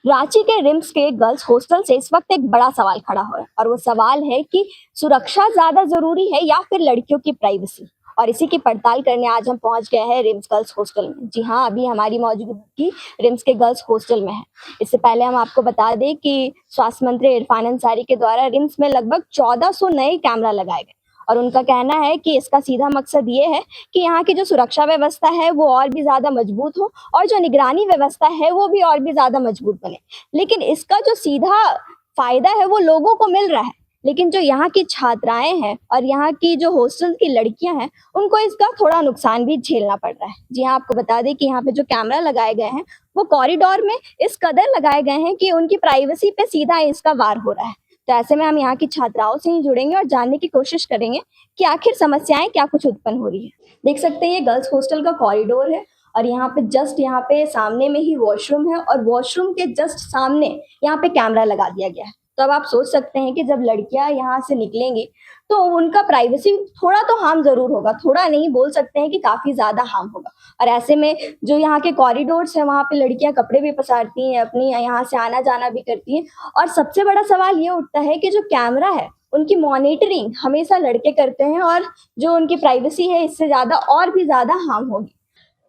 रांची के रिम्स के girls hostel से इस वक्त एक बड़ा सवाल खड़ा हुआ है और वो सवाल है कि सुरक्षा ज्यादा जरूरी है या फिर लड़कियों की प्राइवेसी। और इसी की पड़ताल करने आज हम पहुंच गए हैं रिम्स गर्ल्स हॉस्टल में। जी हाँ, अभी हमारी मौजूदगी रिम्स के गर्ल्स हॉस्टल में है। इससे पहले हम आपको बता दें कि स्वास्थ्य मंत्री इरफान अंसारी के द्वारा रिम्स में लगभग 1400 नए कैमरा लगाए गए और उनका कहना है कि इसका सीधा मकसद ये है कि यहाँ की जो सुरक्षा व्यवस्था है वो और भी ज्यादा मजबूत हो और जो निगरानी व्यवस्था है वो भी और भी ज्यादा मजबूत बने। लेकिन इसका जो सीधा फायदा है वो लोगों को मिल रहा है, लेकिन जो यहाँ की छात्राएं हैं और यहाँ की जो हॉस्टल की लड़कियां हैं उनको इसका थोड़ा नुकसान भी झेलना पड़ रहा है। जी हाँ, आपको बता दें कि यहाँ पे जो कैमरा लगाए गए हैं वो कॉरिडोर में इस कदर लगाए गए हैं कि उनकी प्राइवेसी पे सीधा इसका वार हो रहा है। तो ऐसे में हम यहाँ की छात्राओं से ही जुड़ेंगे और जानने की कोशिश करेंगे कि आखिर समस्याएं क्या कुछ उत्पन्न हो रही है। देख सकते हैं ये गर्ल्स हॉस्टल का कॉरिडोर है और यहाँ पे सामने में ही वॉशरूम है और वॉशरूम के जस्ट सामने यहाँ पे कैमरा लगा दिया गया है। तो अब आप सोच सकते हैं कि जब लड़कियां यहाँ से निकलेंगी तो उनका प्राइवेसी थोड़ा तो हार्म जरूर होगा, थोड़ा नहीं बोल सकते हैं कि काफी ज्यादा हार्म होगा। और ऐसे में जो यहाँ के कॉरिडोर्स है वहां पे लड़कियां कपड़े भी पसारती हैं, अपनी यहाँ से आना जाना भी करती हैं। और सबसे बड़ा सवाल ये उठता है कि जो कैमरा है उनकी मॉनिटरिंग हमेशा लड़के करते हैं और जो उनकी प्राइवेसी है इससे ज्यादा और भी ज्यादा हार्म होगी।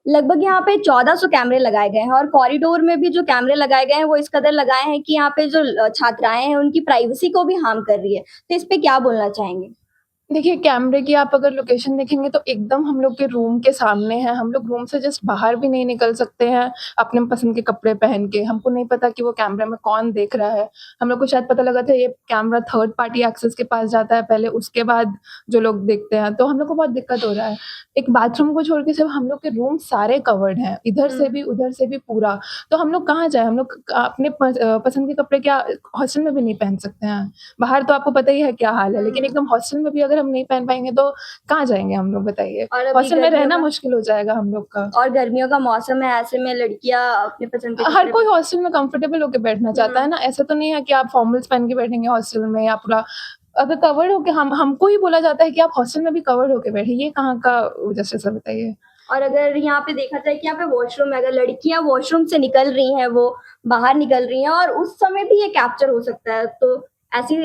लगभग यहाँ पे 1400 कैमरे लगाए गए हैं और कॉरिडोर में भी जो कैमरे लगाए गए हैं वो इस कदर लगाए हैं कि यहाँ पे जो छात्राएं हैं उनकी प्राइवेसी को भी हार्म कर रही है। तो इस पे क्या बोलना चाहेंगे? देखिए, कैमरे की आप अगर लोकेशन देखेंगे तो एकदम हम लोग के रूम के सामने है। हम लोग रूम से जस्ट बाहर भी नहीं निकल सकते हैं अपने पसंद के कपड़े पहन के। हमको नहीं पता कि वो कैमरे में कौन देख रहा है। हम लोग को शायद पता लगा था ये कैमरा थर्ड पार्टी एक्सेस के पास जाता है पहले, उसके बाद जो लोग देखते हैं। तो हम लोग को बहुत दिक्कत हो रहा है। एक बाथरूम को छोड़ के सब हम लोग के रूम सारे कवर्ड हैं, इधर से भी उधर से भी पूरा। तो हम लोग कहाँ जाए? हम लोग अपने पसंद के कपड़े क्या हॉस्टल में भी नहीं पहन सकते हैं? बाहर तो आपको पता ही है क्या हाल है, लेकिन एकदम हॉस्टल में भी अगर हम नहीं पहन पाएंगे तो कहाँ जाएंगे हम लोग, बताइए। हॉस्टल में रहना मुश्किल हो जाएगा हम लोग का। और गर्मियों का मौसम है, ऐसे में लड़कियां अपने पसंद के हर कोई हॉस्टल में कंफर्टेबल होकर बैठना चाहता है ना। ऐसा तो नहीं है कि आप फॉर्मल्स पहन के बैठेंगे हॉस्टल में या पूरा अगर कवर्ड होके हमको ही बोला जाता है कि आप हॉस्टल में भी कवर्ड होके बैठे। ये कहाँ का जस्टिस है, बताइए। और अगर यहाँ पे देखा जाए कि यहाँ पे वॉशरूम है, अगर लड़कियां वॉशरूम से निकल रही हैं, वो बाहर निकल रही हैं और उस समय भी ये कैप्चर हो सकता है। तो ऐसी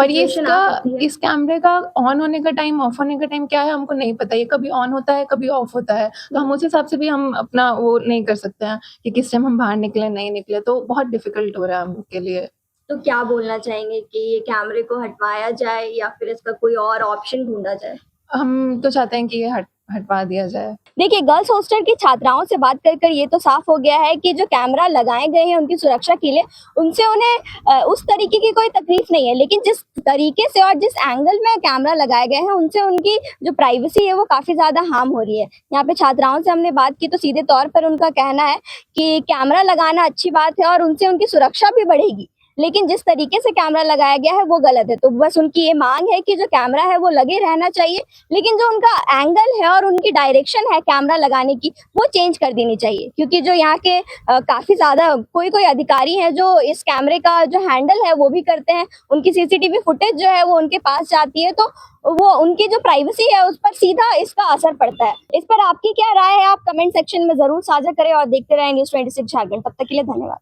और ये सिचुएशन आ सकती है। इस कैमरे का ऑन होने का टाइम, ऑफ होने का टाइम क्या है हमको नहीं पता। ये कभी ऑन होता है, कभी ऑफ होता है। तो हम उस हिसाब से भी हम अपना वो नहीं कर सकते हैं कि किस टाइम हम बाहर निकले नहीं निकले। तो बहुत डिफिकल्ट हो रहा है हम लोग के लिए। तो क्या बोलना चाहेंगे कि ये कैमरे को हटवाया जाए या फिर इसका कोई और ऑप्शन ढूंढा जाए? हम तो चाहते हैं कि ये हटवा दिया जाए। देखिए, गर्ल्स हॉस्टल की छात्राओं से बात कर ये तो साफ हो गया है कि जो कैमरा लगाए गए हैं उनकी सुरक्षा के लिए, उनसे उन्हें उस तरीके की कोई तकलीफ नहीं है। लेकिन जिस तरीके से और जिस एंगल में कैमरा लगाए गए हैं उनसे उनकी जो प्राइवेसी है वो काफी ज्यादा हार्म हो रही है। यहाँ पे छात्राओं से हमने बात की तो सीधे तौर पर उनका कहना है कि कैमरा लगाना अच्छी बात है और उनसे उनकी सुरक्षा भी बढ़ेगी, लेकिन जिस तरीके से कैमरा लगाया गया है वो गलत है। तो बस उनकी ये मांग है कि जो कैमरा है वो लगे रहना चाहिए, लेकिन जो उनका एंगल है और उनकी डायरेक्शन है कैमरा लगाने की वो चेंज कर देनी चाहिए। क्योंकि जो यहाँ के काफी ज्यादा कोई अधिकारी हैं जो इस कैमरे का जो हैंडल है वो भी करते हैं, उनकी सीसीटीवी फुटेज जो है वो उनके पास जाती है, तो वो उनकी जो प्राइवेसी है उस पर सीधा इसका असर पड़ता है। इस पर आपकी क्या राय है? आप कमेंट सेक्शन में जरूर साझा करें और देखते रहे न्यूज़ 26 झारखंड। तब तक के लिए धन्यवाद।